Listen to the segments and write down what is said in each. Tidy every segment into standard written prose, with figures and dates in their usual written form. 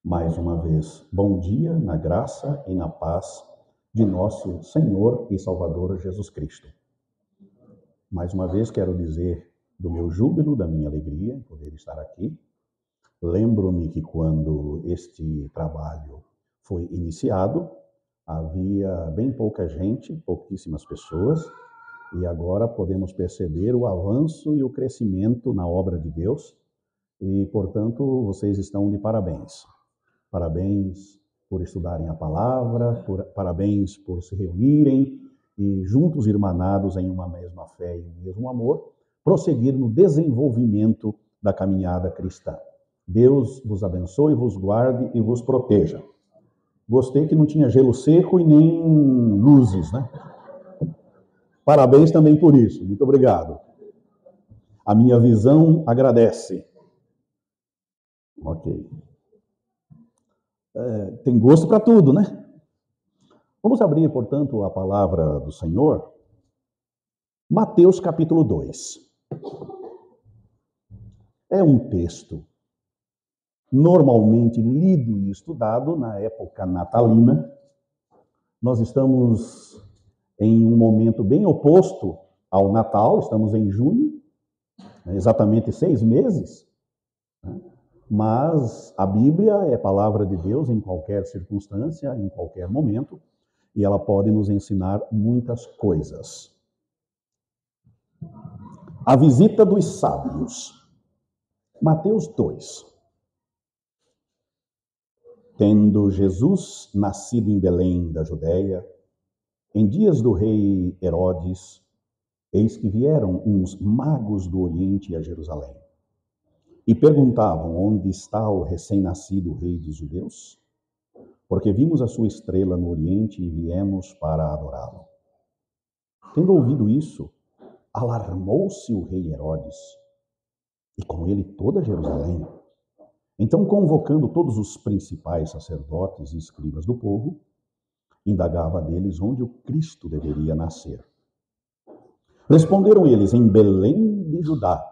Mais uma vez, bom dia na graça e na paz de nosso Senhor e Salvador Jesus Cristo. Mais uma vez quero dizer do meu júbilo, da minha alegria em poder estar aqui. Lembro-me que quando este trabalho foi iniciado, havia bem pouca gente, pouquíssimas pessoas, e agora podemos perceber o avanço e o crescimento na obra de Deus, e, portanto, vocês estão de parabéns. Parabéns por estudarem a palavra, parabéns por se reunirem e, juntos irmanados em uma mesma fé e um mesmo amor, prosseguir no desenvolvimento da caminhada cristã. Deus vos abençoe, vos guarde e vos proteja. Gostei que não tinha gelo seco e nem luzes, né? Parabéns também por isso. Muito obrigado. A minha visão agradece. Ok. Tem gosto para tudo, né? Vamos abrir, portanto, a palavra do Senhor. Mateus capítulo 2. É um texto normalmente lido e estudado na época natalina. Nós estamos em um momento bem oposto ao Natal, estamos em junho, exatamente 6 meses, né? Mas a Bíblia é palavra de Deus em qualquer circunstância, em qualquer momento, e ela pode nos ensinar muitas coisas. A visita dos sábios. Mateus 2. Tendo Jesus nascido em Belém da Judéia, em dias do rei Herodes, eis que vieram uns magos do Oriente a Jerusalém e perguntavam: onde está o recém-nascido rei dos judeus? Porque vimos a sua estrela no Oriente e viemos para adorá-lo. Tendo ouvido isso, alarmou-se o rei Herodes e com ele toda Jerusalém. Então, convocando todos os principais sacerdotes e escribas do povo, indagava deles onde o Cristo deveria nascer. Responderam eles: em Belém de Judá,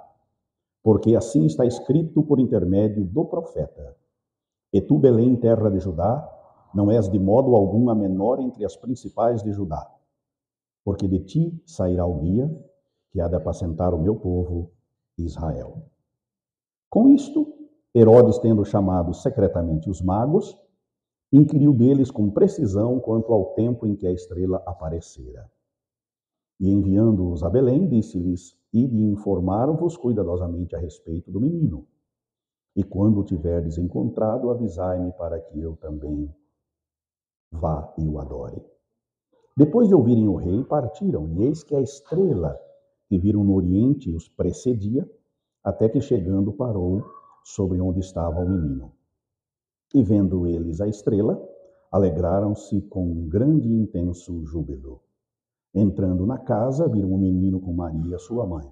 porque assim está escrito por intermédio do profeta: e tu, Belém, terra de Judá, não és de modo algum a menor entre as principais de Judá, porque de ti sairá o guia que há de apacentar o meu povo Israel. Com isto, Herodes, tendo chamado secretamente os magos, inquiriu deles com precisão quanto ao tempo em que a estrela aparecera. E enviando-os a Belém, disse-lhes: ide informar-vos cuidadosamente a respeito do menino. E quando o tiverdes encontrado, avisai-me para que eu também vá e o adore. Depois de ouvirem o rei, partiram, e eis que a estrela que viram no oriente os precedia, até que chegando parou sobre onde estava o menino. E vendo eles a estrela, alegraram-se com grande e intenso júbilo. Entrando na casa, viram o menino com Maria, sua mãe.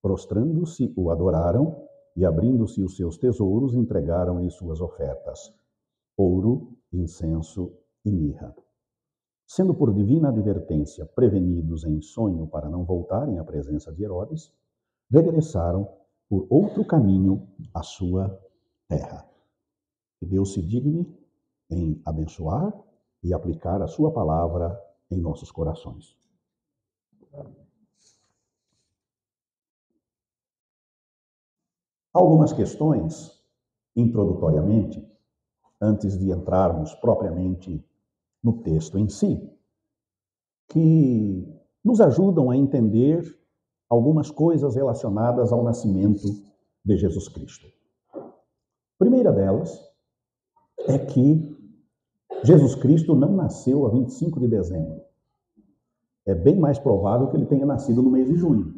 Prostrando-se, o adoraram, e abrindo-se os seus tesouros, entregaram-lhe suas ofertas: ouro, incenso e mirra. Sendo por divina advertência prevenidos em sonho para não voltarem à presença de Herodes, regressaram por outro caminho à sua terra. Que Deus se digne em abençoar e aplicar a sua palavra em nossos corações. Algumas questões, introdutoriamente, antes de entrarmos propriamente no texto em si, que nos ajudam a entender algumas coisas relacionadas ao nascimento de Jesus Cristo. A primeira delas é que Jesus Cristo não nasceu a 25 de dezembro. É bem mais provável que ele tenha nascido no mês de junho.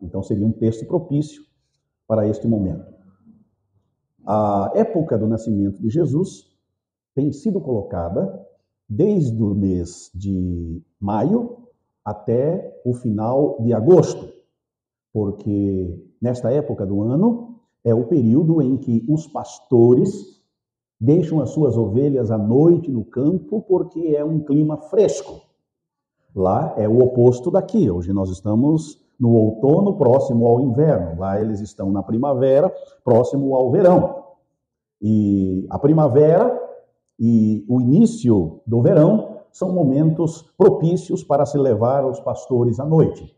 Então seria um texto propício para este momento. A época do nascimento de Jesus tem sido colocada desde o mês de maio até o final de agosto, porque nesta época do ano é o período em que os pastores deixam as suas ovelhas à noite no campo, porque é um clima fresco. Lá é o oposto daqui. Hoje nós estamos no outono, próximo ao inverno. Lá eles estão na primavera, próximo ao verão. E a primavera e o início do verão são momentos propícios para se levar os pastores à noite.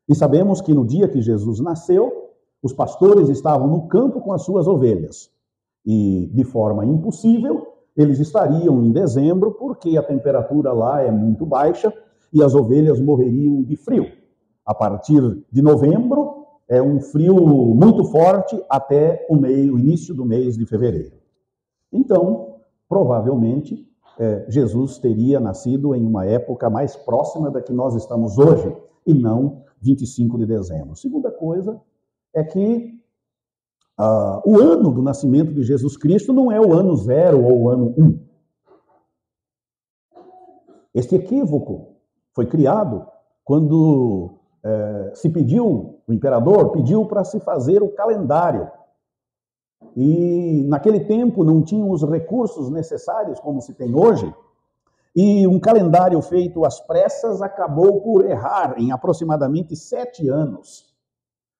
E sabemos que no dia que Jesus nasceu, os pastores estavam no campo com as suas ovelhas. E, de forma impossível, eles estariam em dezembro, porque a temperatura lá é muito baixa e as ovelhas morreriam de frio. A partir de novembro, é um frio muito forte até o início do mês de fevereiro. Então, provavelmente, Jesus teria nascido em uma época mais próxima da que nós estamos hoje, e não 25 de dezembro. Segunda coisa é que o ano do nascimento de Jesus Cristo não é o ano 0 ou o ano 1. Este equívoco foi criado quando o imperador pediu para se fazer o calendário. E naquele tempo não tinham os recursos necessários como se tem hoje. E um calendário feito às pressas acabou por errar em aproximadamente 7 anos,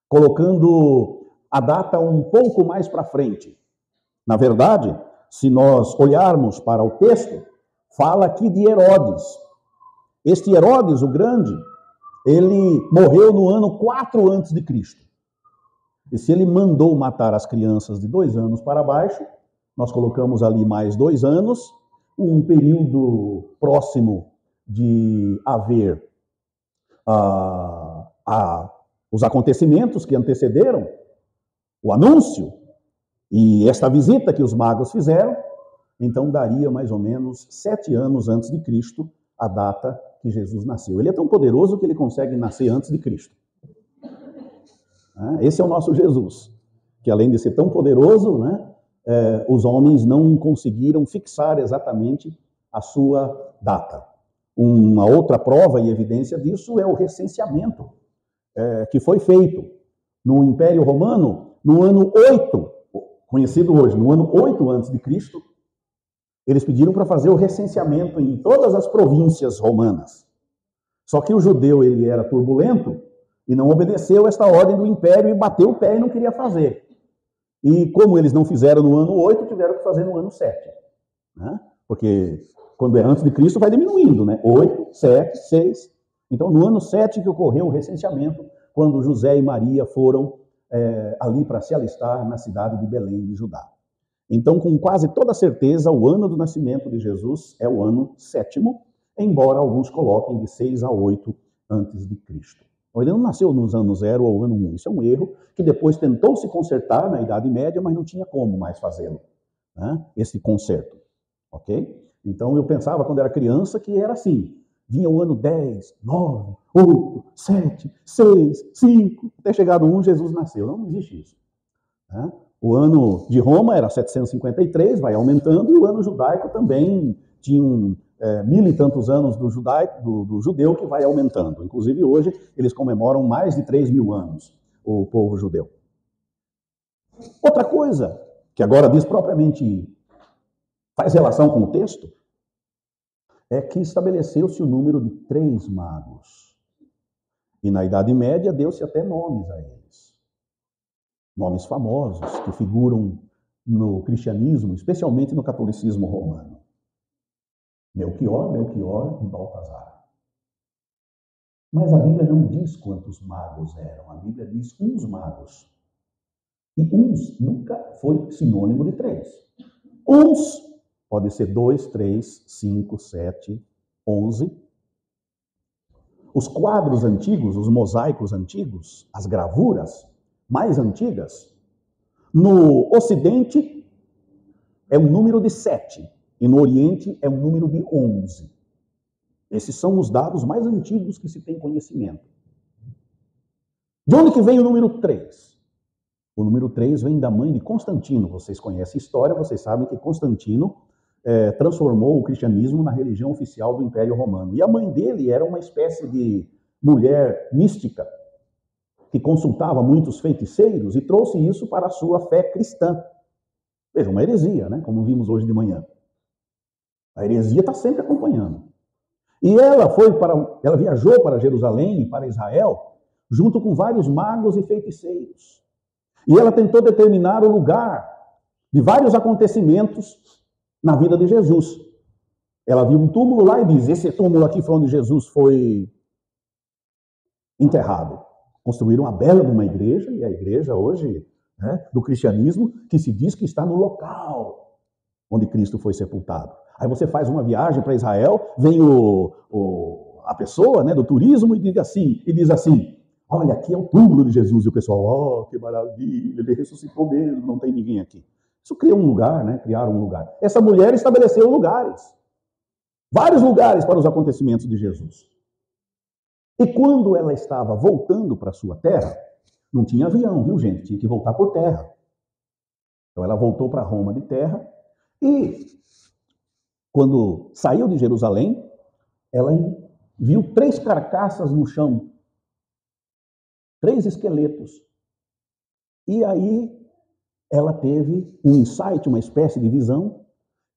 colocando a data um pouco mais para frente. Na verdade, se nós olharmos para o texto, fala aqui de Herodes. Este Herodes, o Grande, ele morreu no ano 4 a.C. E se ele mandou matar as crianças de 2 anos para baixo, nós colocamos ali mais 2 anos, um período próximo de haver os acontecimentos que antecederam o anúncio e esta visita que os magos fizeram, então daria mais ou menos 7 anos antes de Cristo a data que Jesus nasceu. Ele é tão poderoso que ele consegue nascer antes de Cristo. Esse é o nosso Jesus, que além de ser tão poderoso, os homens não conseguiram fixar exatamente a sua data. Uma outra prova e evidência disso é o recenseamento que foi feito no Império Romano no ano 8, conhecido hoje, no ano 8 a.C., eles pediram para fazer o recenseamento em todas as províncias romanas. Só que o judeu ele era turbulento e não obedeceu esta ordem do império e bateu o pé e não queria fazer. E como eles não fizeram no ano 8, tiveram que fazer no ano 7. Porque quando é antes de Cristo vai diminuindo, 8, 7, 6. Então no ano 7 que ocorreu o recenseamento, quando José e Maria foram ali para se alistar na cidade de Belém de Judá. Então, com quase toda certeza, o ano do nascimento de Jesus é o ano 7º, embora alguns coloquem de 6 a 8 antes de Cristo. Ele não nasceu nos anos 0 ou ano 1. Isso é um erro que depois tentou se consertar na Idade Média, mas não tinha como mais fazê-lo, esse conserto. Ok? Então, eu pensava quando era criança que era assim. Vinha o ano 10, 9, 8, 7, 6, 5, até chegar no 1, Jesus nasceu. Não existe isso. O ano de Roma era 753, vai aumentando, e o ano judaico também tinha 1000 e tantos anos do judeu que vai aumentando. Inclusive hoje eles comemoram mais de 3.000 anos, o povo judeu. Outra coisa, que agora diz propriamente, faz relação com o texto, é que estabeleceu-se o número de 3 magos. E na Idade Média deu-se até nomes a eles. Nomes famosos que figuram no cristianismo, especialmente no catolicismo romano. Melquior e Baltazar. Mas a Bíblia não diz quantos magos eram, a Bíblia diz uns magos. E uns nunca foi sinônimo de 3. Uns pode ser 2, 3, 5, 7, 11. Os quadros antigos, os mosaicos antigos, as gravuras mais antigas, no Ocidente é um número de 7 e no Oriente é um número de 11. Esses são os dados mais antigos que se tem conhecimento. De onde que vem o número 3? O número 3 vem da mãe de Constantino. Vocês conhecem a história, vocês sabem que Constantino transformou o cristianismo na religião oficial do Império Romano. E a mãe dele era uma espécie de mulher mística, que consultava muitos feiticeiros e trouxe isso para a sua fé cristã. Veja, uma heresia, como vimos hoje de manhã. A heresia está sempre acompanhando. E ela viajou para Jerusalém e para Israel, junto com vários magos e feiticeiros. E ela tentou determinar o lugar de vários acontecimentos na vida de Jesus. Ela viu um túmulo lá e diz: esse túmulo aqui foi onde Jesus foi enterrado. Construíram uma bela de uma igreja, e a igreja hoje, né, do cristianismo, que se diz que está no local onde Cristo foi sepultado. Aí você faz uma viagem para Israel, vem a pessoa, né, do turismo e diz assim: olha, aqui é o túmulo de Jesus. E o pessoal: oh, que maravilha, ele ressuscitou mesmo, não tem ninguém aqui. Isso cria um lugar, né? Criaram um lugar. Essa mulher estabeleceu lugares, vários lugares para os acontecimentos de Jesus. E quando ela estava voltando para a sua terra, não tinha avião, viu, gente? Tinha que voltar por terra. Então ela voltou para Roma de terra e, quando saiu de Jerusalém, ela viu 3 carcaças no chão, 3 esqueletos. E aí ela teve um insight, uma espécie de visão,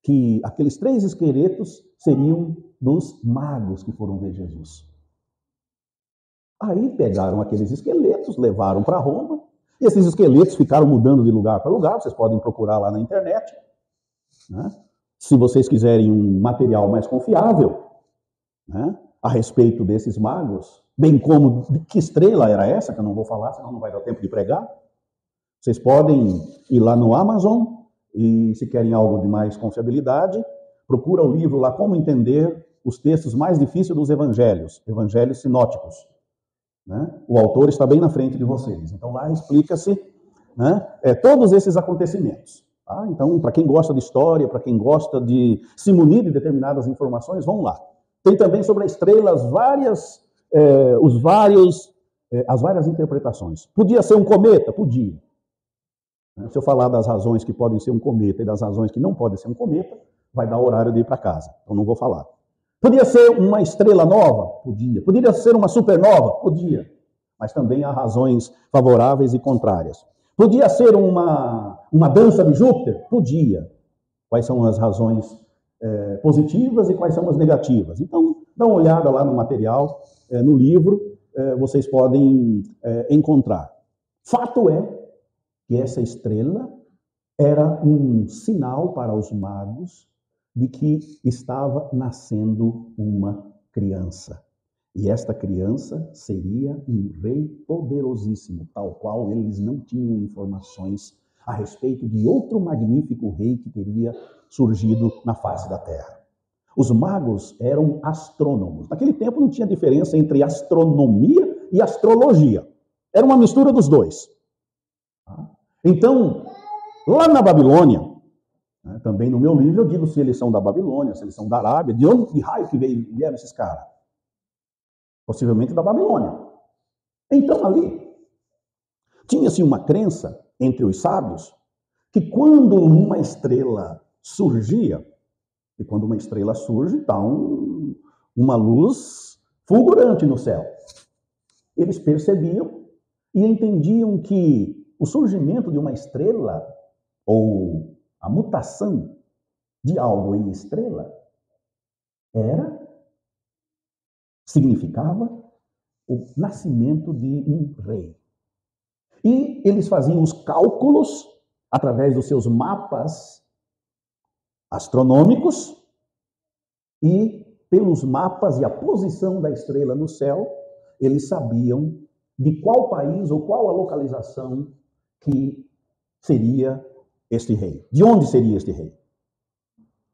que aqueles 3 esqueletos seriam dos magos que foram ver Jesus. Aí pegaram aqueles esqueletos, levaram para Roma, e esses esqueletos ficaram mudando de lugar para lugar. Vocês podem procurar lá na internet, né? Se vocês quiserem um material mais confiável, né, a respeito desses magos, bem como de que estrela era essa, que eu não vou falar, senão não vai dar tempo de pregar. Vocês podem ir lá no Amazon e, se querem algo de mais confiabilidade, procura o livro lá, Como Entender os Textos Mais Difíceis dos Evangelhos, Evangelhos Sinóticos. Né? O autor está bem na frente de vocês. Então lá explica-se, né, todos esses acontecimentos. Tá? Então, para quem gosta de história, para quem gosta de se munir de determinadas informações, vão lá. Tem também sobre a estrela as várias interpretações. Podia ser um cometa? Podia. Se eu falar das razões que podem ser um cometa e das razões que não podem ser um cometa, vai dar horário de ir para casa. Então não vou falar. Podia ser uma estrela nova? Podia. Poderia ser uma supernova? Podia. Mas também há razões favoráveis e contrárias. Podia ser uma dança de Júpiter? Podia. Quais são as razões positivas e quais são as negativas? Então, dá uma olhada lá no material, no livro, vocês podem encontrar. Fato é que essa estrela era um sinal para os magos de que estava nascendo uma criança. E esta criança seria um rei poderosíssimo, tal qual eles não tinham informações a respeito de outro magnífico rei que teria surgido na face da terra. Os magos eram astrônomos. Naquele tempo não tinha diferença entre astronomia e astrologia. Era uma mistura dos dois. Então, lá na Babilônia, também no meu livro eu digo se eles são da Babilônia, se eles são da Arábia, de onde de raio que vieram esses caras? Possivelmente da Babilônia. Então ali, tinha-se uma crença entre os sábios que quando uma estrela surgia, e quando uma estrela surge, está uma luz fulgurante no céu. Eles percebiam e entendiam que o surgimento de uma estrela, ou a mutação de algo em estrela, significava o nascimento de um rei. E eles faziam os cálculos através dos seus mapas astronômicos e pelos mapas e a posição da estrela no céu, eles sabiam de qual país ou qual a localização que seria este rei. De onde seria este rei?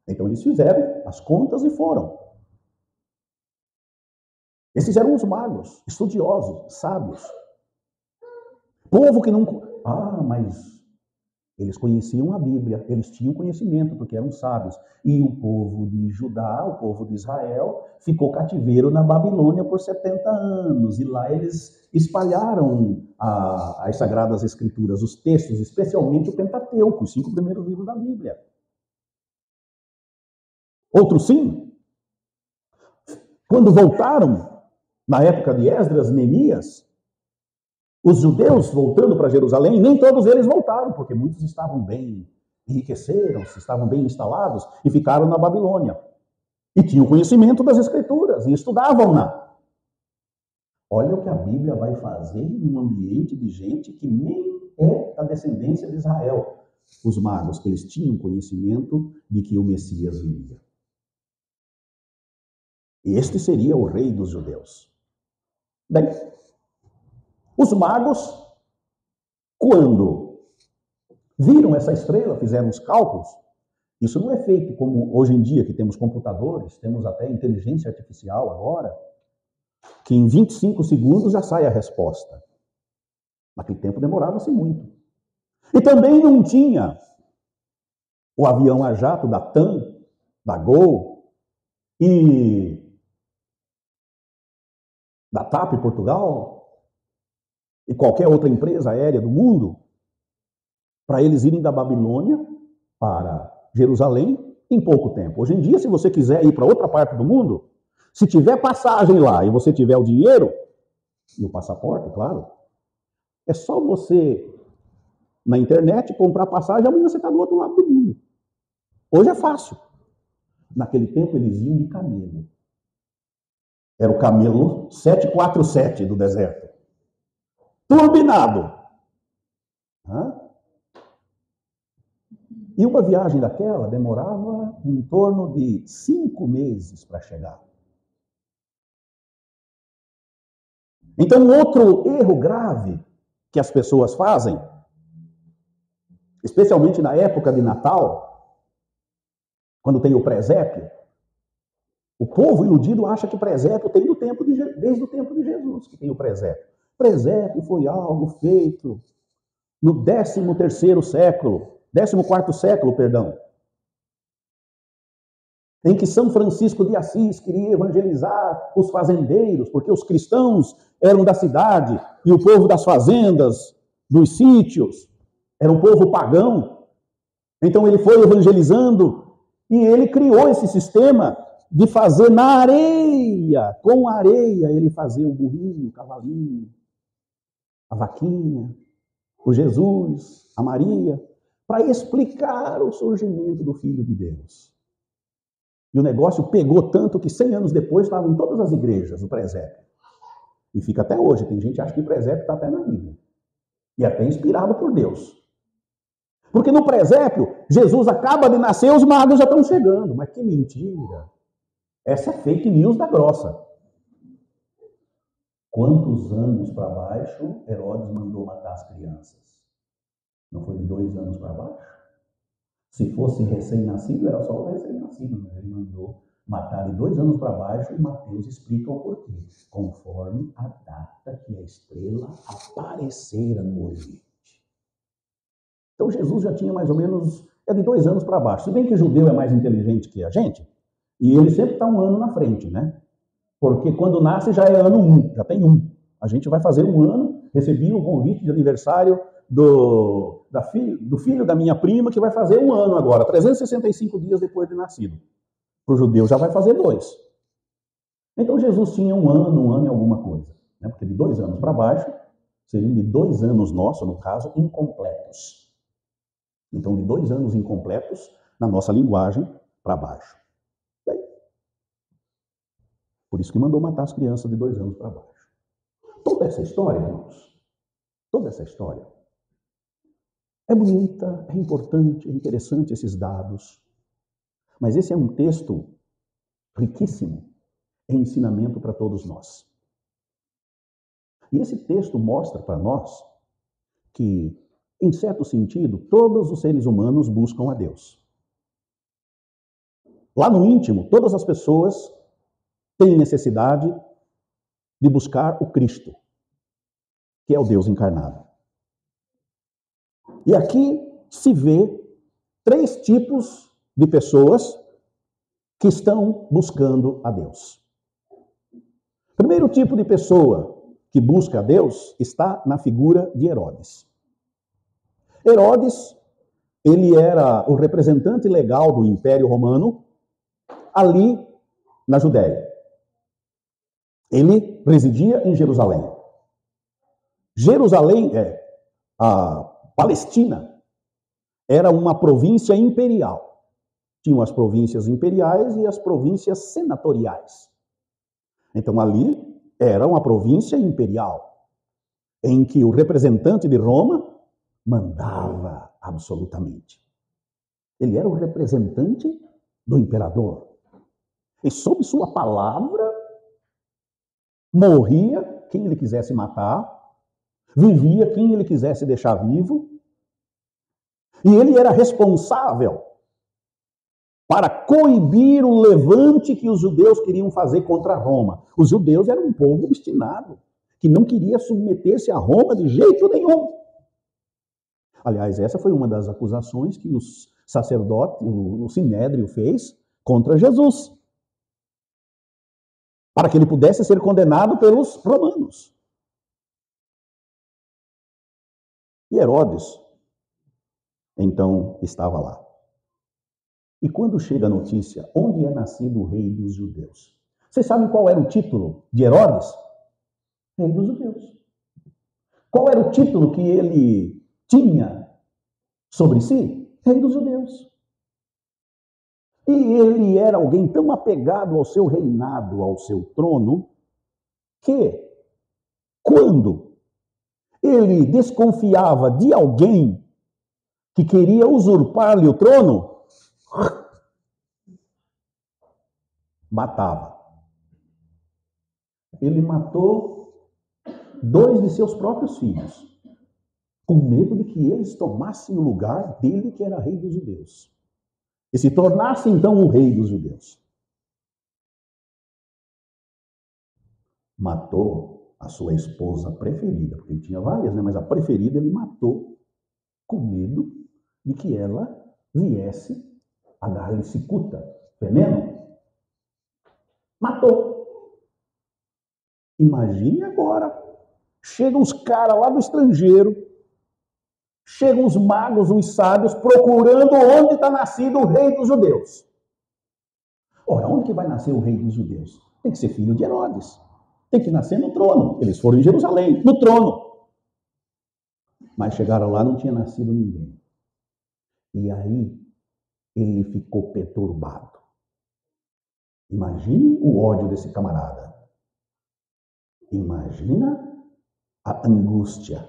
Então eles fizeram as contas e foram. Esses eram os magos, estudiosos, sábios. Povo que não... mas eles conheciam a Bíblia, eles tinham conhecimento, porque eram sábios. E o povo de Judá, o povo de Israel, ficou cativeiro na Babilônia por 70 anos. E lá eles espalharam as Sagradas Escrituras, os textos, especialmente o Pentateuco, os 5 primeiros livros da Bíblia. Outros sim. Quando voltaram, na época de Esdras, Neemias, os judeus voltando para Jerusalém, nem todos eles voltaram, porque muitos estavam bem, enriqueceram-se, estavam bem instalados e ficaram na Babilônia. E tinham conhecimento das Escrituras e estudavam-na. Olha o que a Bíblia vai fazer em um ambiente de gente que nem é da descendência de Israel. os magos que eles tinham conhecimento de que o Messias viria. Este seria o rei dos judeus. Bem, os magos, quando viram essa estrela, fizeram os cálculos. Isso não é feito como hoje em dia, que temos computadores, temos até inteligência artificial agora, que em 25 segundos já sai a resposta. Naquele tempo demorava-se muito. E também não tinha o avião a jato da TAM, da Gol e da TAP Portugal e qualquer outra empresa aérea do mundo para eles irem da Babilônia para Jerusalém em pouco tempo. Hoje em dia, se você quiser ir para outra parte do mundo, se tiver passagem lá e você tiver o dinheiro e o passaporte, claro, é só você, na internet, comprar passagem e amanhã você está do outro lado do mundo. Hoje é fácil. Naquele tempo, eles iam de camelo. Era o camelo 747 do deserto. Turbinado. E uma viagem daquela demorava em torno de 5 meses para chegar. Então, outro erro grave que as pessoas fazem, especialmente na época de Natal, quando tem o presépio, o povo iludido acha que presépio tem desde o tempo de Jesus, que tem o presépio. Presépio foi algo feito no 14º século, em que São Francisco de Assis queria evangelizar os fazendeiros, porque os cristãos eram da cidade e o povo das fazendas, dos sítios, era um povo pagão. Então ele foi evangelizando e ele criou esse sistema de fazer na areia, com areia, ele fazia o burrinho, o cavalinho, a vaquinha, o Jesus, a Maria, para explicar o surgimento do Filho de Deus. E o negócio pegou tanto que 100 anos depois estava em todas as igrejas, o presépio. E fica até hoje. Tem gente que acha que o presépio está até na Bíblia. E até inspirado por Deus. Porque no presépio, Jesus acaba de nascer, os magos já estão chegando. Mas que mentira! Essa é fake news da grossa. Quantos anos para baixo Herodes mandou matar as crianças? Não foi de 2 anos para baixo? Se fosse recém-nascido, era só o recém-nascido, mas ele mandou matar de 2 anos para baixo e Mateus explica o porquê. Conforme a data que a estrela aparecera no Oriente. Então Jesus já tinha mais ou menos, de 2 anos para baixo. Se bem que o judeu é mais inteligente que a gente, e ele sempre está 1 ano na frente, né? Porque quando nasce já é ano 1, já tem 1. A gente vai fazer 1 ano, recebi um convite de aniversário do filho da minha prima, que vai fazer 1 ano agora, 365 dias depois de nascido. Para o judeu já vai fazer 2. Então Jesus tinha 1 ano e alguma coisa. Né? Porque de 2 anos para baixo, seriam de 2 anos nossos, no caso, incompletos. Então de 2 anos incompletos, na nossa linguagem, para baixo. Bem, por isso que mandou matar as crianças de 2 anos para baixo. Toda essa história, irmãos, toda essa história, é bonita, é importante, é interessante esses dados. Mas esse é um texto riquíssimo em ensinamento para todos nós. E esse texto mostra para nós que, em certo sentido, todos os seres humanos buscam a Deus. Lá no íntimo, todas as pessoas têm necessidade de buscar o Cristo, que é o Deus encarnado. E aqui se vê 3 tipos de pessoas que estão buscando a Deus. O primeiro tipo de pessoa que busca a Deus está na figura de Herodes. Herodes, ele era o representante legal do Império Romano ali na Judéia. Ele residia em Jerusalém. A Palestina era uma província imperial. Tinham as províncias imperiais e as províncias senatoriais. Então ali era uma província imperial, em que o representante de Roma mandava absolutamente. Ele era o representante do imperador. E sob sua palavra, morria quem ele quisesse matar, vivia quem ele quisesse deixar vivo, e ele era responsável para coibir o levante que os judeus queriam fazer contra Roma. Os judeus eram um povo obstinado, que não queria submeter-se a Roma de jeito nenhum. Aliás, essa foi uma das acusações que os sacerdotes, o Sinédrio fez contra Jesus, para que ele pudesse ser condenado pelos romanos. E Herodes, então, estava lá. E quando chega a notícia, onde é nascido o rei dos judeus? Vocês sabem qual era o título de Herodes? Rei dos judeus. Qual era o título que ele tinha sobre si? Rei dos judeus. E ele era alguém tão apegado ao seu reinado, ao seu trono, que quando ele desconfiava de alguém que queria usurpar-lhe o trono, matava. Ele matou 2 de seus próprios filhos, com medo de que eles tomassem o lugar dele, que era rei dos judeus, e se tornasse então o rei dos judeus. Matou a sua esposa preferida, porque ele tinha várias, né? Mas a preferida ele matou com medo de que ela viesse a dar-lhe cicuta, veneno. Matou. Imagine agora, chegam os caras lá do estrangeiro, chegam os magos, os sábios, procurando onde está nascido o rei dos judeus. Ora, onde que vai nascer o rei dos judeus? Tem que ser filho de Herodes. Tem que nascer no trono. Eles foram em Jerusalém, no trono. Mas chegaram lá, não tinha nascido ninguém. E aí, ele ficou perturbado. Imagine o ódio desse camarada. Imagina a angústia.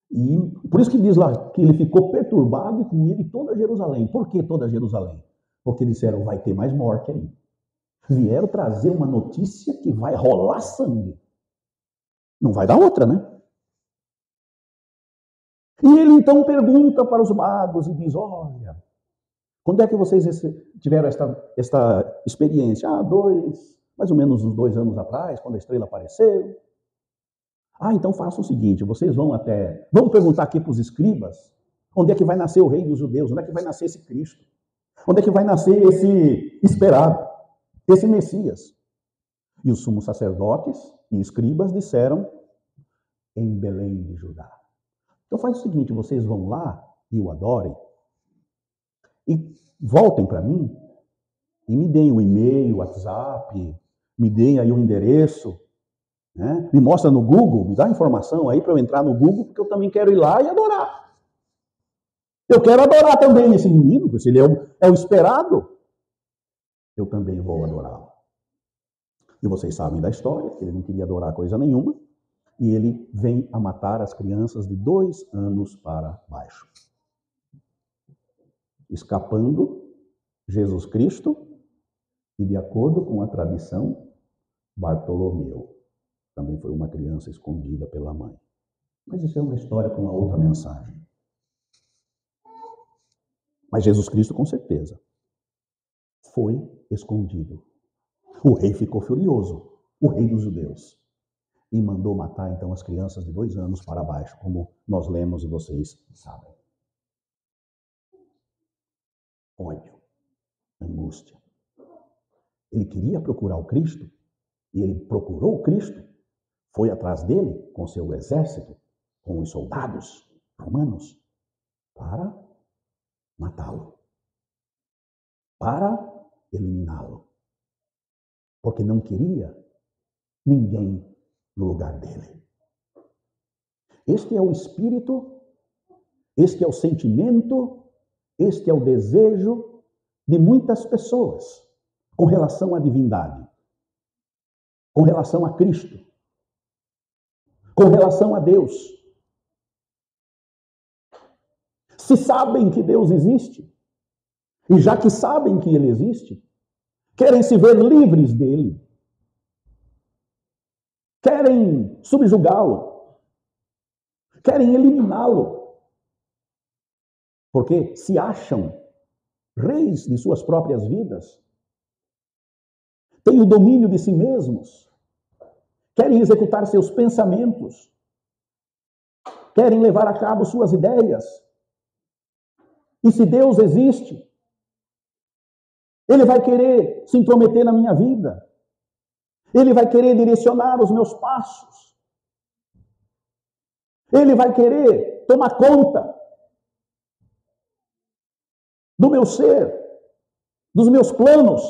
E por isso que diz lá que ele ficou perturbado e com ele toda Jerusalém. Por que toda Jerusalém? Porque disseram, vai ter mais morte aí. Vieram trazer uma notícia que vai rolar sangue. Não vai dar outra, né? E ele então pergunta para os magos e diz, olha, quando é que vocês tiveram esta experiência? Mais ou menos uns 2 anos atrás, quando a estrela apareceu. Então faça o seguinte, vocês vamos perguntar aqui para os escribas, onde é que vai nascer o rei dos judeus? Onde é que vai nascer esse Cristo? Onde é que vai nascer esse esperado, esse Messias? E os sumos sacerdotes e escribas disseram, em Belém de Judá. Então faz o seguinte, vocês vão lá e o adorem, e voltem para mim, e me deem o e-mail, o WhatsApp, me deem aí o endereço, né? Me mostra no Google, me dá informação aí para eu entrar no Google, porque eu também quero ir lá e adorar. Eu quero adorar também esse menino, porque ele é o esperado. Eu também vou adorá-lo. E vocês sabem da história, que ele não queria adorar coisa nenhuma, e ele vem a matar as crianças de 2 anos para baixo. Escapando Jesus Cristo e, de acordo com a tradição, Bartolomeu também foi uma criança escondida pela mãe. Mas isso é uma história com uma outra mensagem. Mas Jesus Cristo, com certeza, foi escondido. O rei ficou furioso, o rei dos judeus, e mandou matar então as crianças de 2 anos para baixo, como nós lemos e vocês sabem. Ódio, angústia. Ele queria procurar o Cristo, e ele procurou o Cristo, foi atrás dele com seu exército, com os soldados romanos, para matá-lo, para eliminá-lo, porque não queria ninguém no lugar dele. Este é o espírito, este é o sentimento, este é o desejo de muitas pessoas com relação à divindade, com relação a Cristo, com relação a Deus. Se sabem que Deus existe, e já que sabem que Ele existe, querem se ver livres dele, querem subjugá-lo, querem eliminá-lo, porque se acham reis de suas próprias vidas, têm o domínio de si mesmos, querem executar seus pensamentos, querem levar a cabo suas ideias. E se Deus existe, Ele vai querer se intrometer na minha vida. Ele vai querer direcionar os meus passos. Ele vai querer tomar conta do meu ser, dos meus planos.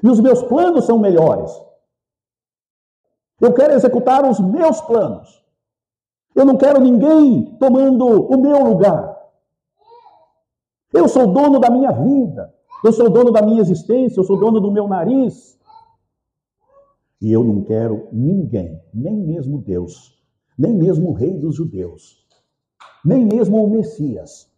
E os meus planos são melhores. Eu quero executar os meus planos. Eu não quero ninguém tomando o meu lugar. Eu sou dono da minha vida. Eu sou dono da minha existência. Eu sou dono do meu nariz. E eu não quero ninguém, nem mesmo Deus, nem mesmo o rei dos judeus, nem mesmo o Messias,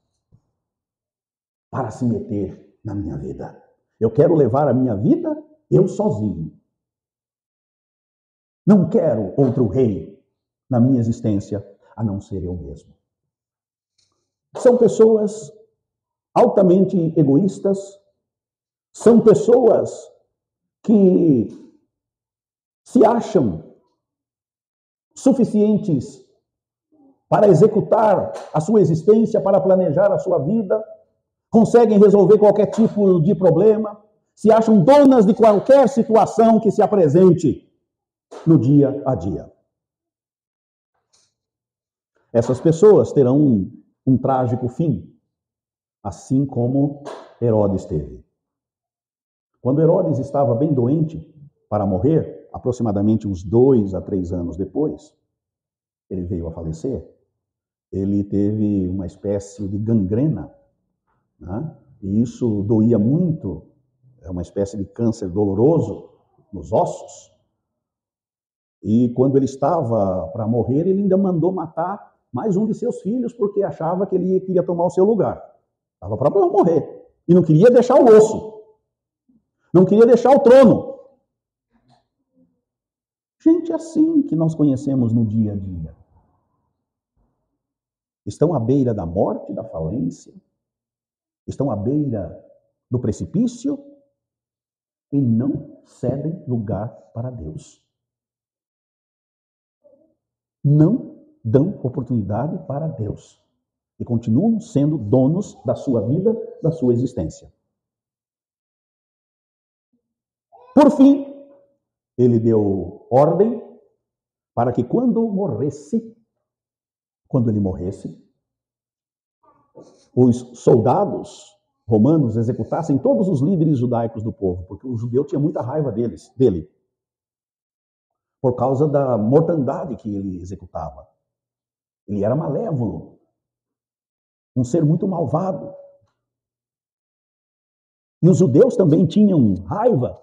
para se meter na minha vida. Eu quero levar a minha vida eu sozinho. Não quero outro rei na minha existência, a não ser eu mesmo. São pessoas altamente egoístas, são pessoas que se acham suficientes para executar a sua existência, para planejar a sua vida, conseguem resolver qualquer tipo de problema, se acham donas de qualquer situação que se apresente no dia a dia. Essas pessoas terão um trágico fim, assim como Herodes teve. Quando Herodes estava bem doente para morrer, aproximadamente uns 2 a 3 anos depois, ele veio a falecer. Ele teve uma espécie de gangrena, né? E isso doía muito, é uma espécie de câncer doloroso nos ossos. E quando ele estava para morrer, ele ainda mandou matar mais um de seus filhos, porque achava que ele queria tomar o seu lugar. Estava para morrer. E não queria deixar o osso. Não queria deixar o trono. Gente assim que nós conhecemos no dia a dia. Estão à beira da morte, da falência. Estão à beira do precipício e não cedem lugar para Deus. Não dão oportunidade para Deus. E continuam sendo donos da sua vida, da sua existência. Por fim, ele deu ordem para que quando ele morresse, os soldados romanos executassem todos os líderes judaicos do povo, porque o judeu tinha muita raiva dele, por causa da mortandade que ele executava. Ele era malévolo, um ser muito malvado. E os judeus também tinham raiva,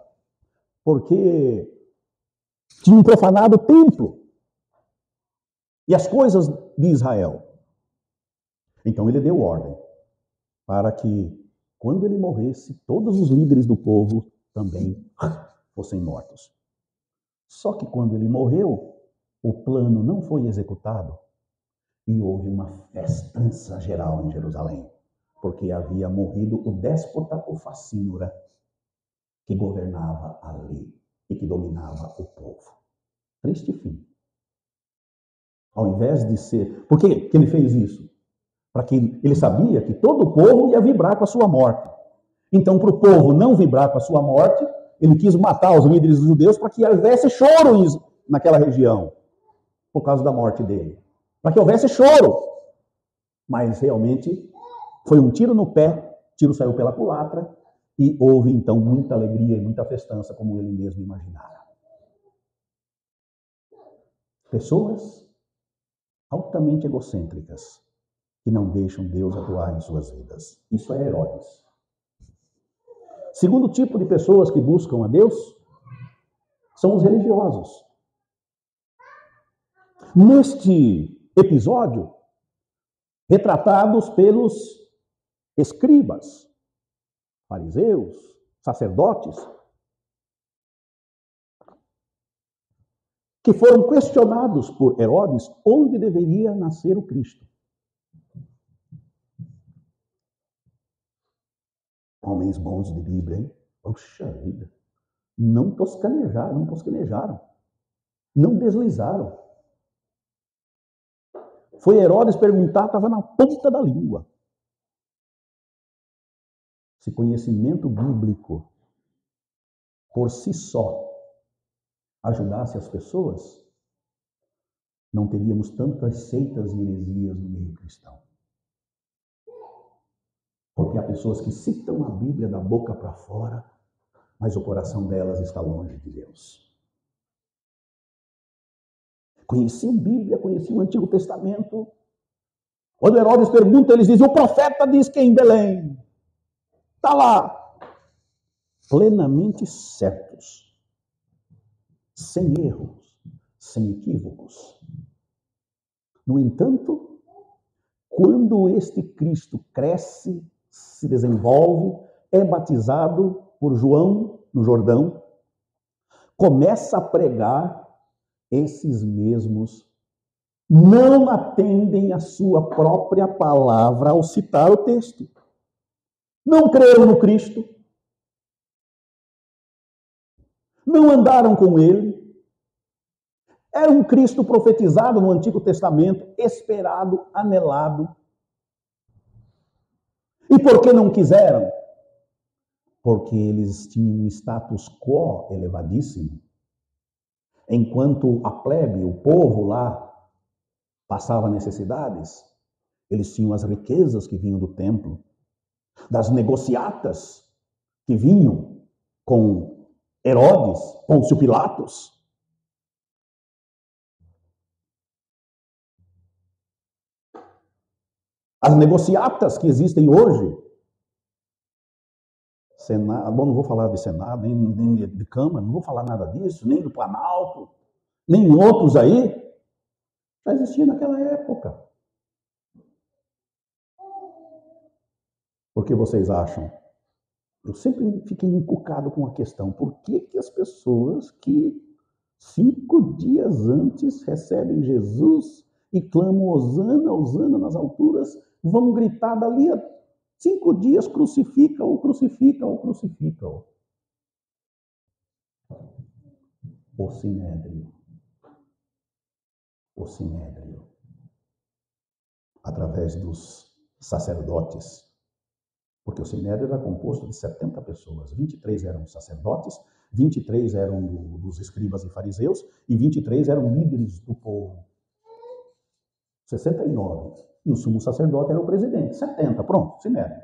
porque tinham profanado o templo e as coisas de Israel. Então ele deu ordem para que, quando ele morresse, todos os líderes do povo também fossem mortos. Só que quando ele morreu, o plano não foi executado e houve uma festança geral em Jerusalém, porque havia morrido o déspota, o facínora, que governava ali e que dominava o povo. Triste fim. Ao invés de ser... Por que ele fez isso? Para que ele sabia que todo o povo ia vibrar com a sua morte. Então, para o povo não vibrar com a sua morte, ele quis matar os líderes judeus para que houvesse choro naquela região, por causa da morte dele. Para que houvesse choro. Mas realmente foi um tiro no pé, o tiro saiu pela culatra, e houve então muita alegria e muita festança, como ele mesmo imaginara. Pessoas altamente egocêntricas, que não deixam Deus atuar em suas vidas. Isso é Herodes. Segundo tipo de pessoas que buscam a Deus são os religiosos. Neste episódio, retratados pelos escribas, fariseus, sacerdotes, que foram questionados por Herodes onde deveria nascer o Cristo. Homens bons de Bíblia, hein? Poxa vida. Não tosquenejaram, não deslizaram. Foi Herodes perguntar, estava na ponta da língua. Se conhecimento bíblico, por si só, ajudasse as pessoas, não teríamos tantas seitas e heresias no meio cristão. Porque há pessoas que citam a Bíblia da boca para fora, mas o coração delas está longe de Deus. Conheciam a Bíblia, conheciam o Antigo Testamento. Quando Herodes pergunta, eles dizem, o profeta diz que é em Belém. Está lá. Plenamente certos. Sem erros, sem equívocos. No entanto, quando este Cristo cresce, se desenvolve, é batizado por João no Jordão, começa a pregar, esses mesmos não atendem a sua própria palavra ao citar o texto. Não creram no Cristo, não andaram com ele. Era um Cristo profetizado no Antigo Testamento, esperado, anelado. E por que não quiseram? Porque eles tinham um status quo elevadíssimo. Enquanto a plebe, o povo lá, passava necessidades, eles tinham as riquezas que vinham do templo, das negociatas que vinham com Herodes, Pôncio Pilatos. As negociatas que existem hoje, Senado, bom, não vou falar de Senado, nem de Câmara, não vou falar nada disso, nem do Planalto, nem outros aí, já existia naquela época. Por que vocês acham? Eu sempre fiquei encucado com a questão, por que as pessoas que 5 dias antes recebem Jesus e clamam Hosana, Hosana nas alturas, vão gritar dali a 5 dias, crucifica-o, crucifica-o, crucifica-o. O Sinédrio, através dos sacerdotes, porque o Sinédrio era composto de 70 pessoas, 23 eram sacerdotes, 23 eram dos escribas e fariseus, e 23 eram líderes do povo. 69. E o sumo sacerdote era o presidente. 70, pronto, Sinédrio.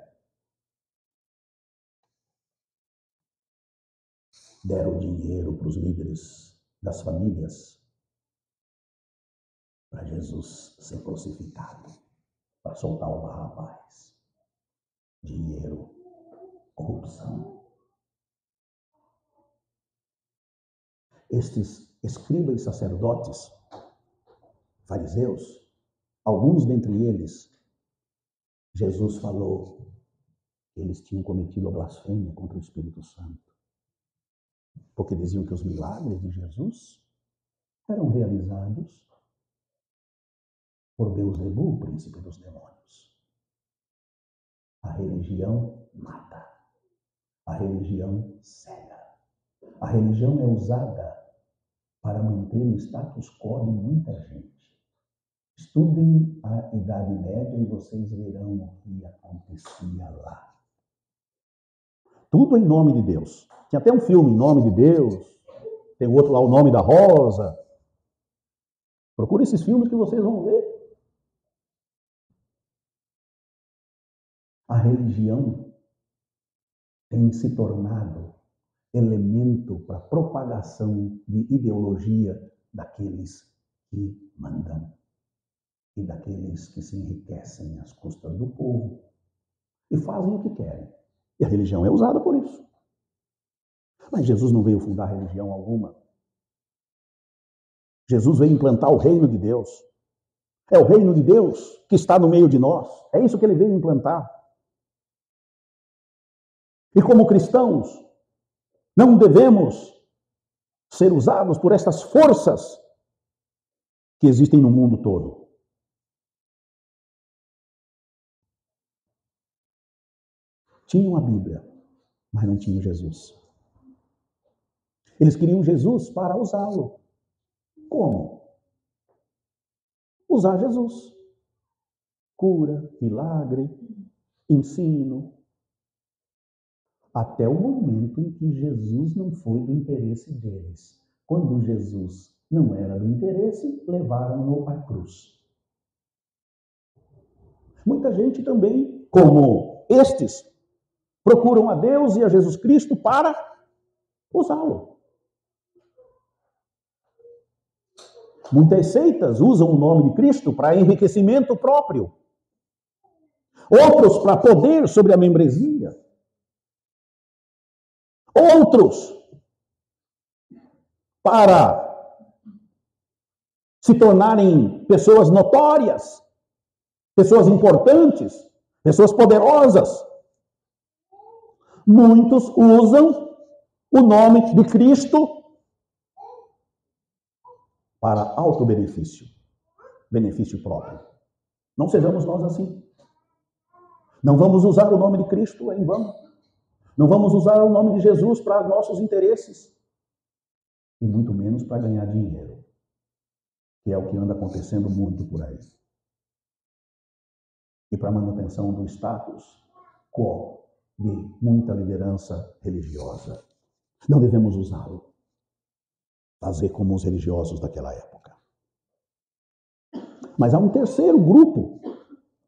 Deram dinheiro para os líderes das famílias para Jesus ser crucificado, para soltar o rapaz. Dinheiro, corrupção. Estes escribas e sacerdotes, fariseus, alguns dentre eles, Jesus falou, eles tinham cometido a blasfêmia contra o Espírito Santo. Porque diziam que os milagres de Jesus eram realizados por Beelzebul, príncipe dos demônios. A religião mata. A religião cega. A religião é usada para manter o status quo de muita gente. Estudem a Idade Média e vocês verão o que acontecia lá. Tudo em nome de Deus. Tinha até um filme, Em Nome de Deus. Tem outro lá, O Nome da Rosa. Procure esses filmes que vocês vão ver. A religião tem se tornado elemento para a propagação de ideologia daqueles que mandam e daqueles que se enriquecem às custas do povo e fazem o que querem. E a religião é usada por isso. Mas Jesus não veio fundar religião alguma. Jesus veio implantar o reino de Deus. É o reino de Deus que está no meio de nós. É isso que ele veio implantar. E como cristãos, não devemos ser usados por estas forças que existem no mundo todo. Tinham a Bíblia, mas não tinham Jesus. Eles queriam Jesus para usá-lo. Como? Usar Jesus. Cura, milagre, ensino. Até o momento em que Jesus não foi do interesse deles. Quando Jesus não era do interesse, levaram-no à cruz. Muita gente também, como estes, procuram a Deus e a Jesus Cristo para usá-lo. Muitas seitas usam o nome de Cristo para enriquecimento próprio. Outros para poder sobre a membresia. Outros para se tornarem pessoas notórias, pessoas importantes, pessoas poderosas. Muitos usam o nome de Cristo para autobenefício, benefício próprio. Não sejamos nós assim. Não vamos usar o nome de Cristo em vão. Não vamos usar o nome de Jesus para nossos interesses. E muito menos para ganhar dinheiro, que é o que anda acontecendo muito por aí. E para manutenção do status quo de muita liderança religiosa. Não devemos usá-lo. Fazer como os religiosos daquela época. Mas há um terceiro grupo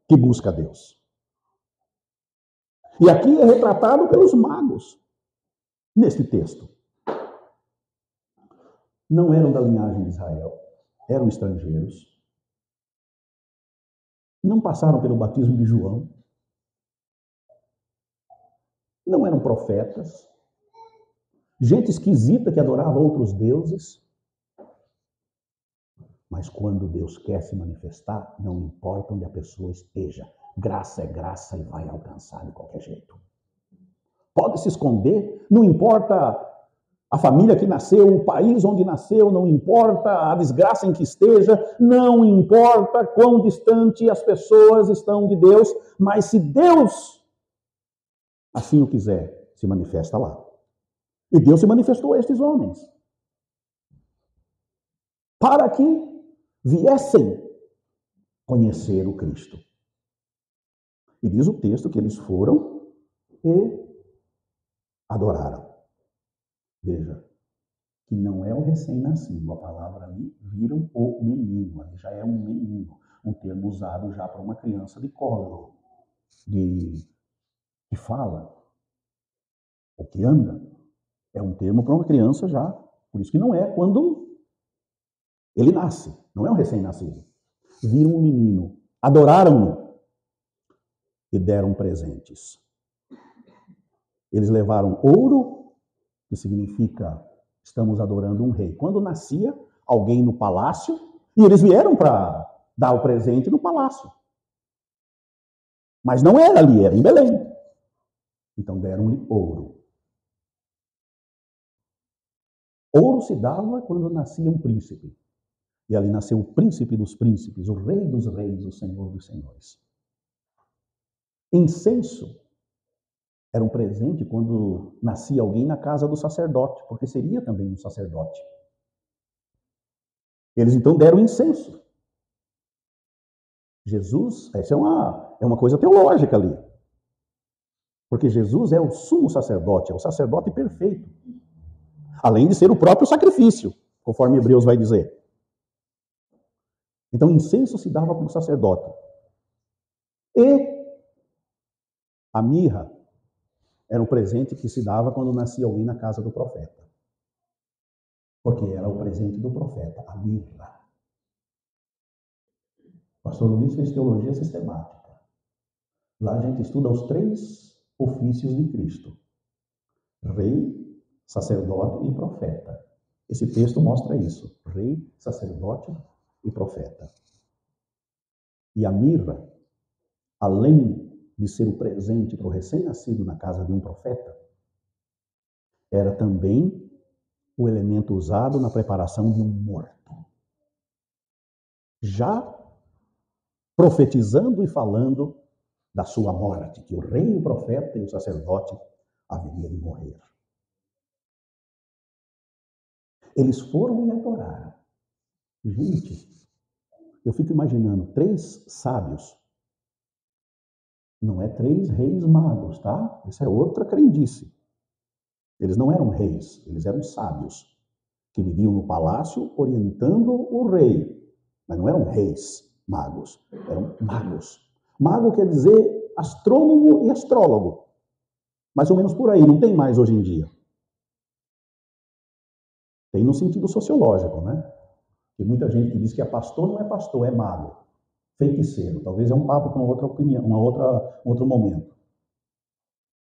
que busca Deus. E aqui é retratado pelos magos, neste texto. Não eram da linhagem de Israel, eram estrangeiros. Não passaram pelo batismo de João. Não eram profetas. Gente esquisita que adorava outros deuses. Mas quando Deus quer se manifestar, não importa onde a pessoa esteja. Graça é graça e vai alcançar de qualquer jeito. Pode se esconder, não importa a família que nasceu, o país onde nasceu, não importa a desgraça em que esteja, não importa quão distante as pessoas estão de Deus, mas se Deus assim o quiser, se manifesta lá. E Deus se manifestou a estes homens para que viessem conhecer o Cristo. E diz o texto que eles foram e adoraram. Veja, que não é o recém-nascido. A palavra ali, viram o menino. Ali já é um menino. Um termo usado já para uma criança de colo, de fala, ou que anda. É um termo para uma criança já. Por isso que não é quando ele nasce. Não é um recém-nascido. Viram o menino, adoraram-no e deram presentes. Eles levaram ouro, que significa estamos adorando um rei. Quando nascia alguém no palácio, e eles vieram para dar o presente no palácio. Mas não era ali, era em Belém. Então deram-lhe ouro. Ouro se dava quando nascia um príncipe. E ali nasceu o príncipe dos príncipes, o rei dos reis, o senhor dos senhores. Incenso era um presente quando nascia alguém na casa do sacerdote, porque seria também um sacerdote. Eles então deram incenso. Jesus, essa é uma coisa teológica ali. Porque Jesus é o sumo sacerdote, é o sacerdote perfeito. Além de ser o próprio sacrifício, conforme Hebreus vai dizer. Então, incenso se dava para o sacerdote. E a mirra era um presente que se dava quando nascia alguém na casa do profeta. Porque era o presente do profeta, a mirra. O pastor Luiz fez teologia sistemática. Lá a gente estuda os 3 ofícios de Cristo. Rei, sacerdote e profeta. Esse texto mostra isso. Rei, sacerdote e profeta. E a mirra, além de ser o presente para o recém-nascido na casa de um profeta, era também o elemento usado na preparação de um morto. Já profetizando e falando da sua morte, que o rei, o profeta e o sacerdote haveria de morrer. Eles foram e adoraram. Gente, eu fico imaginando 3 sábios. Não é 3 reis magos, tá? Essa é outra crendice. Eles não eram reis, eles eram sábios, que viviam no palácio orientando o rei. Mas não eram reis magos, eram magos. Mago quer dizer astrônomo e astrólogo. Mais ou menos por aí, não tem mais hoje em dia. Tem no sentido sociológico, né? Tem muita gente que diz que é pastor, não é pastor, é mago. Feiticeiro. Talvez é um papo com outra opinião, um outro momento.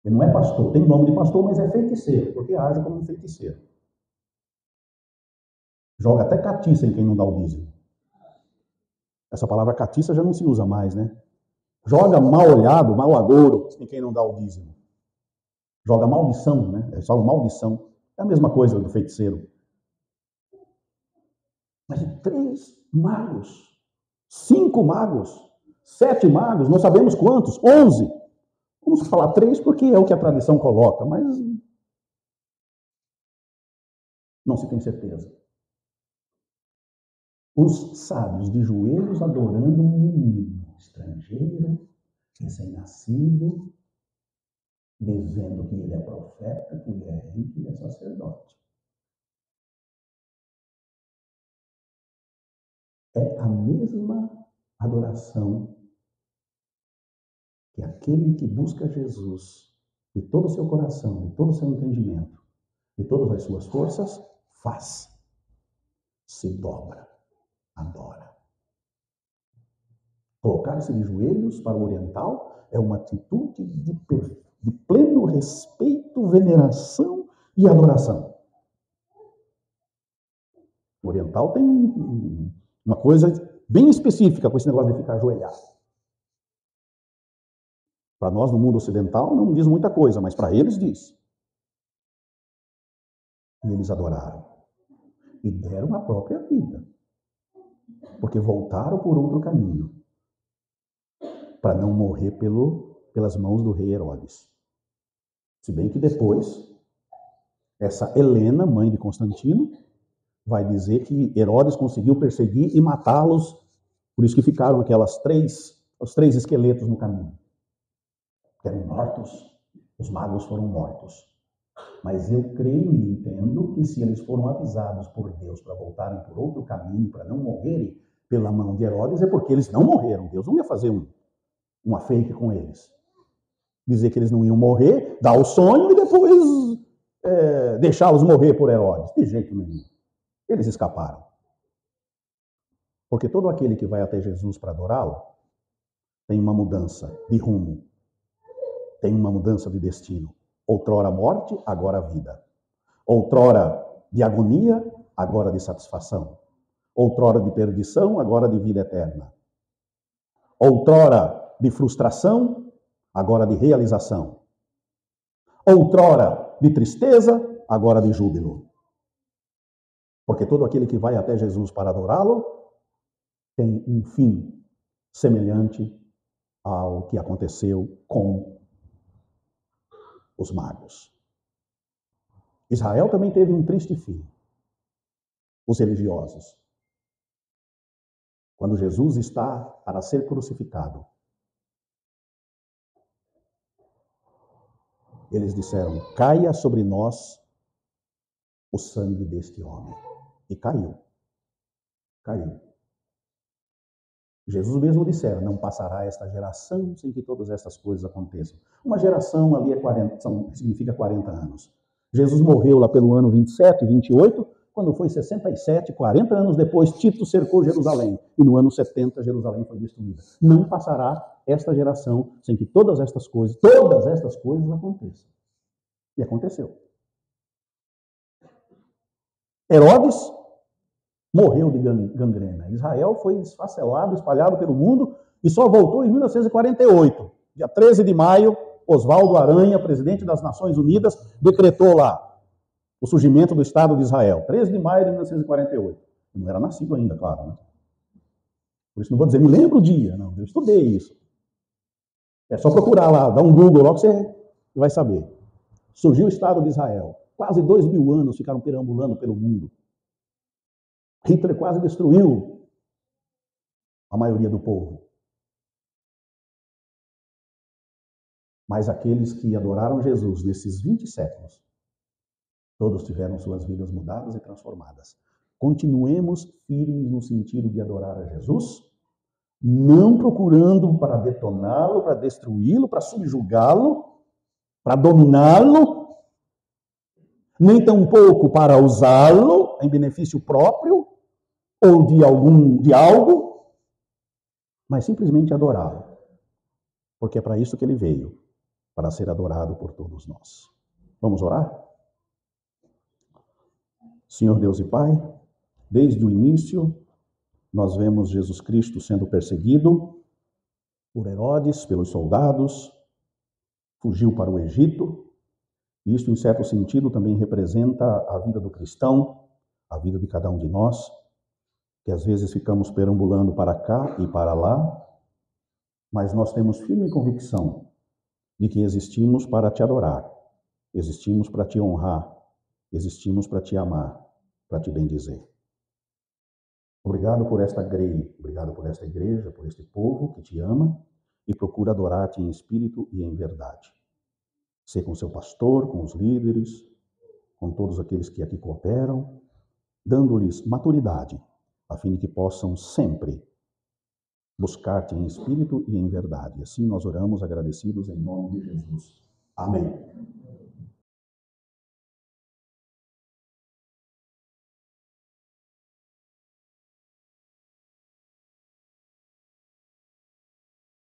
Ele não é pastor, tem nome de pastor, mas é feiticeiro, porque age como um feiticeiro. Joga até catiça em quem não dá o dízimo. Essa palavra catiça já não se usa mais, né? Joga mal olhado, mal agouro em quem não dá o dízimo. Joga maldição, né? É só maldição. É a mesma coisa do feiticeiro. Mas 3 magos, 5 magos, 7 magos, não sabemos quantos, 11. Vamos falar 3 porque é o que a tradição coloca, mas não se tem certeza. Os sábios de joelhos adorando um menino estrangeiro, recém-nascido, dizendo que ele é profeta, que ele é rei, que ele é sacerdote. É a mesma adoração que aquele que busca Jesus de todo o seu coração, de todo o seu entendimento, de todas as suas forças, faz. Se dobra, adora. Colocar-se de joelhos para o oriental é uma atitude de pleno respeito, veneração e adoração. O oriental tem uma coisa bem específica com esse negócio de ficar ajoelhado. Para nós, no mundo ocidental, não diz muita coisa, mas para eles diz. E eles adoraram. E deram a própria vida. Porque voltaram por outro caminho. Para não morrer pelas mãos do rei Herodes. Se bem que depois, essa Helena, mãe de Constantino, vai dizer que Herodes conseguiu perseguir e matá-los. Por isso que ficaram os 3 esqueletos no caminho. Eram mortos, os magos foram mortos. Mas eu creio e entendo que se eles foram avisados por Deus para voltarem por outro caminho, para não morrerem pela mão de Herodes, é porque eles não morreram. Deus não ia fazer uma fake com eles. Dizer que eles não iam morrer, dar o sonho e depois deixá-los morrer por Herodes. De jeito nenhum. Eles escaparam. Porque todo aquele que vai até Jesus para adorá-lo tem uma mudança de rumo. Tem uma mudança de destino. Outrora morte, agora vida. Outrora de agonia, agora de satisfação. Outrora de perdição, agora de vida eterna. Outrora de frustração, agora de realização. Outrora de tristeza, agora de júbilo. Porque todo aquele que vai até Jesus para adorá-lo tem um fim semelhante ao que aconteceu com os magos. Israel também teve um triste fim. Os religiosos. Quando Jesus está para ser crucificado, eles disseram: caia sobre nós o sangue deste homem. E caiu. Caiu. Jesus mesmo dissera: não passará esta geração sem que todas estas coisas aconteçam. Uma geração ali significa 40 anos. Jesus morreu lá pelo ano 27, 28, quando foi 67, 40 anos depois, Tito cercou Jerusalém. E no ano 70, Jerusalém foi destruída. Não passará esta geração sem que todas estas coisas aconteçam. E aconteceu. Herodes morreu de gangrena. Israel foi esfacelado, espalhado pelo mundo e só voltou em 1948. Dia 13 de maio, Oswaldo Aranha, presidente das Nações Unidas, decretou lá o surgimento do Estado de Israel. 13 de maio de 1948. Eu não era nascido ainda, claro, né? Por isso não vou dizer, me lembro o dia. Não, eu estudei isso. É só procurar lá, dar um Google logo que você vai saber. Surgiu o Estado de Israel. Quase 2.000 anos ficaram perambulando pelo mundo. Hitler quase destruiu a maioria do povo. Mas aqueles que adoraram Jesus nesses 20 séculos, todos tiveram suas vidas mudadas e transformadas. Continuemos firmes no sentido de adorar a Jesus, não procurando para detoná-lo, para destruí-lo, para subjugá-lo, para dominá-lo, nem tampouco para usá-lo em benefício próprio ou de algo, mas simplesmente adorá-lo. Porque é para isso que ele veio, para ser adorado por todos nós. Vamos orar? Senhor Deus e Pai, desde o início, nós vemos Jesus Cristo sendo perseguido por Herodes, pelos soldados, fugiu para o Egito. Isso, em certo sentido, também representa a vida do cristão, a vida de cada um de nós, que às vezes ficamos perambulando para cá e para lá, mas nós temos firme convicção de que existimos para te adorar, existimos para te honrar, existimos para te amar, para te bendizer. Obrigado por esta grei, obrigado por esta igreja, por este povo que te ama e procura adorar-te em espírito e em verdade. Ser com seu pastor, com os líderes, com todos aqueles que aqui cooperam, dando-lhes maturidade, a fim de que possam sempre buscar-te em espírito e em verdade. Assim nós oramos agradecidos em nome de Jesus. Amém.